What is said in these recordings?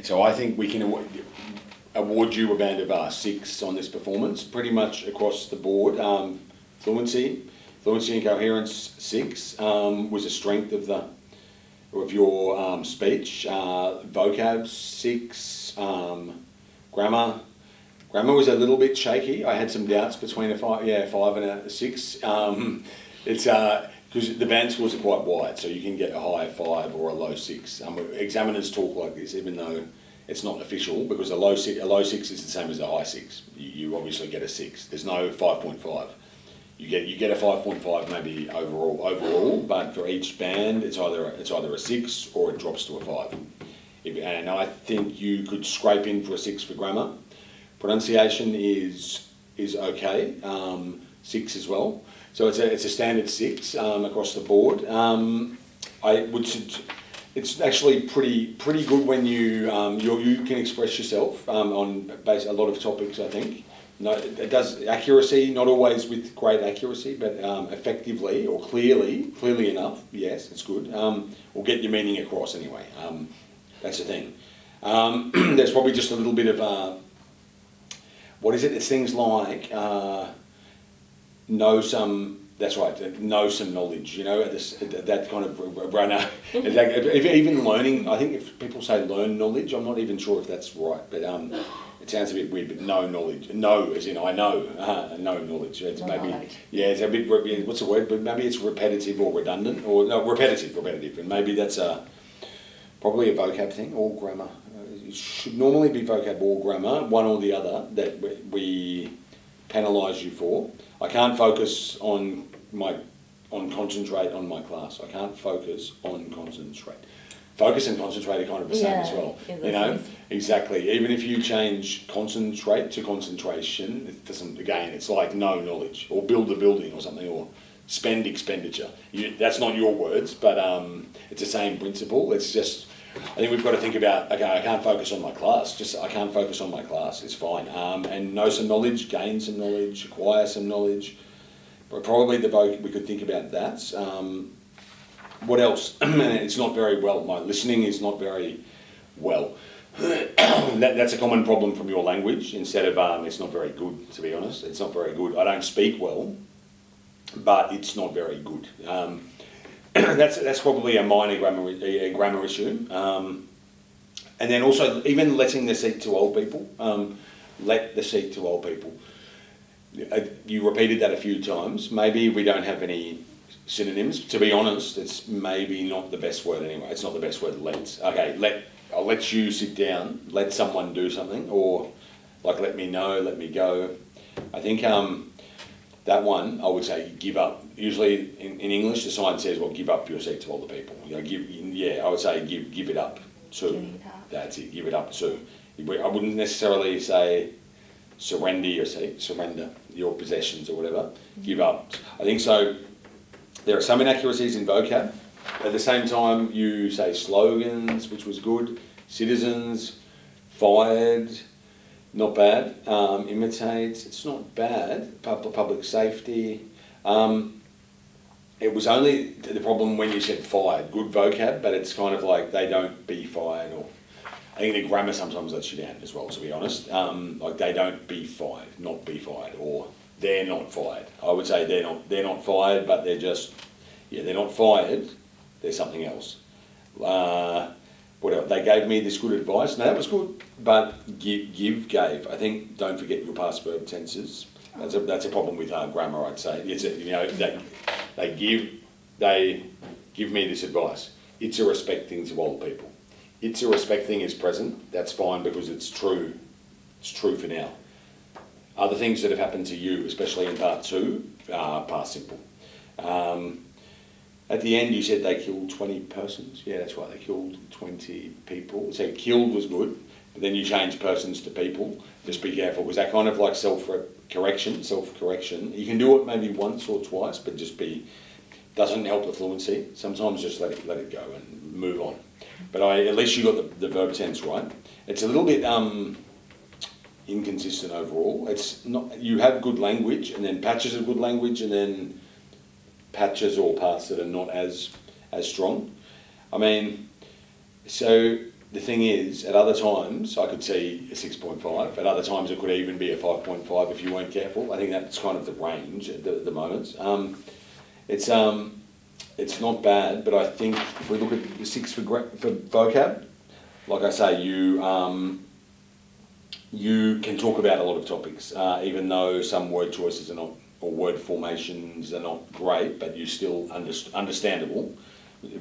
So I think we can award you a band of 6 on this performance, pretty much across the board. Fluency and coherence 6 was a strength of your speech. Vocab 6. Grammar was a little bit shaky. I had some doubts between a 5 and a 6. It's because the band scores are quite wide, so you can get a high 5 or a low 6. Examiners talk like this, even though it's not official, because a low 6 is the same as a high 6. You obviously get a 6. There's no 5.5. You get a 5.5 maybe overall, but for each band it's either a 6 or it drops to a 5. And I think you could scrape in for a 6 for grammar. Pronunciation is okay, 6 as well. So it's a standard 6 across the board. It's actually pretty good when you can express yourself on a lot of topics. I think. No, it does accuracy, not always with great accuracy, but effectively or clearly enough. Yes, it's good. Or get your meaning across anyway. That's the thing. There's probably just a little bit of what is it? It's things like know some knowledge. You know, that kind of runner. Even learning. I think if people say learn knowledge, I'm not even sure if that's right, but it sounds a bit weird. But know knowledge. Know as in I know. Know knowledge. It's maybe it's a bit. What's the word? But maybe it's repetitive or redundant, or no, repetitive, and maybe that's probably a vocab thing or grammar. It should normally be vocab or grammar, one or the other, that we penalise you for. I can't focus on concentrate on my class. I can't focus on concentrate. Focus and concentrate are kind of the same as well. You know, exactly. Even if you change concentrate to concentration, it doesn't. Again, it's like know knowledge or build a building or something or spend expenditure. That's not your words, but it's the same principle. It's just. I think we've got to think about, okay, I can't focus on my class. I can't focus on my class. It's fine. And know some knowledge, gain some knowledge, acquire some knowledge. But probably we could think about that. What else? It's not very well. My listening is not very well. That's a common problem from your language. Instead of it's not very good, to be honest. It's not very good. I don't speak well, but it's not very good. That's probably a minor grammar issue. And then also even letting the seat to old people. Let the seat to old people. You repeated that a few times. Maybe we don't have any synonyms. To be honest, it's maybe not the best word anyway. It's not the best word, let. Okay, I'll let you sit down. Let someone do something. Or like let me know, let me go. I think that one, I would say give up. Usually in English, the sign says, well, give up your seat to older people. I would say give it up to. That's it, give it up to. I wouldn't necessarily say surrender your seat, surrender your possessions or whatever. Give up. I think so. There are some inaccuracies in vocab. At the same time, you say slogans, which was good. Citizens, fired, not bad. Imitates, it's not bad. Public safety. It was only the problem when you said fired. Good vocab, but it's kind of like they don't be fired. Or I think the grammar sometimes lets you down as well, to be honest. Like they don't be fired, not be fired, or they're not fired. I would say they're not fired, but they're just they're not fired. They're something else. What else? They gave me this good advice. No, that was good, but gave. I think don't forget your past verb tenses. That's a problem with grammar, I'd say. They give me this advice. It's a respect thing to older people. It's a respect thing is present. That's fine because it's true. It's true for now. Other things that have happened to you, especially in part 2, are past simple. At the end, you said they killed 20 persons. Yeah, that's right. They killed 20 people. So killed was good, but then you change persons to people. Just be careful because that kind of like self-correction. You can do it maybe once or twice, but doesn't help the fluency. Sometimes just let it go and move on. But at least you got the verb tense right. It's a little bit inconsistent overall. It's not. You have good language, and then patches of good language, and then patches or parts that are not as strong. I mean, so the thing is, at other times I could see a 6.5. At other times it could even be a 5.5 if you weren't careful. I think that's kind of the range at the moment. It's not bad, but I think if we look at the 6 for vocab, like I say, you can talk about a lot of topics, even though some word choices are not, or word formations are not great, but you still understandable.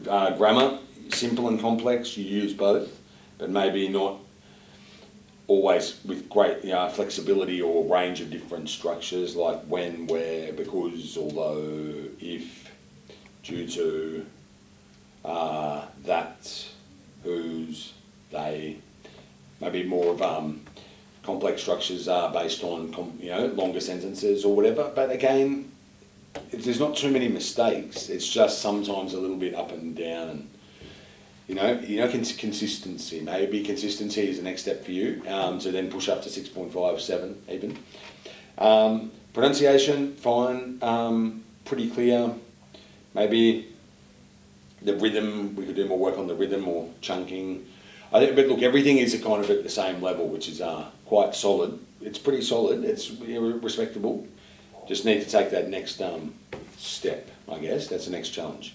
Grammar, simple and complex, you use both, but maybe not always with great flexibility or range of different structures like when, where, because, although, if, due to, that, whose, they, maybe more of complex structures are based on longer sentences or whatever. But again, there's not too many mistakes. It's just sometimes a little bit up and down, and consistency. Maybe consistency is the next step for you. To then push up to 6.5, 7 even. Pronunciation, fine, pretty clear. Maybe the rhythm, we could do more work on the rhythm or chunking. I think, but look, everything is kind of at the same level, which is quite solid. It's pretty solid. It's respectable. Just need to take that next step, I guess. That's the next challenge.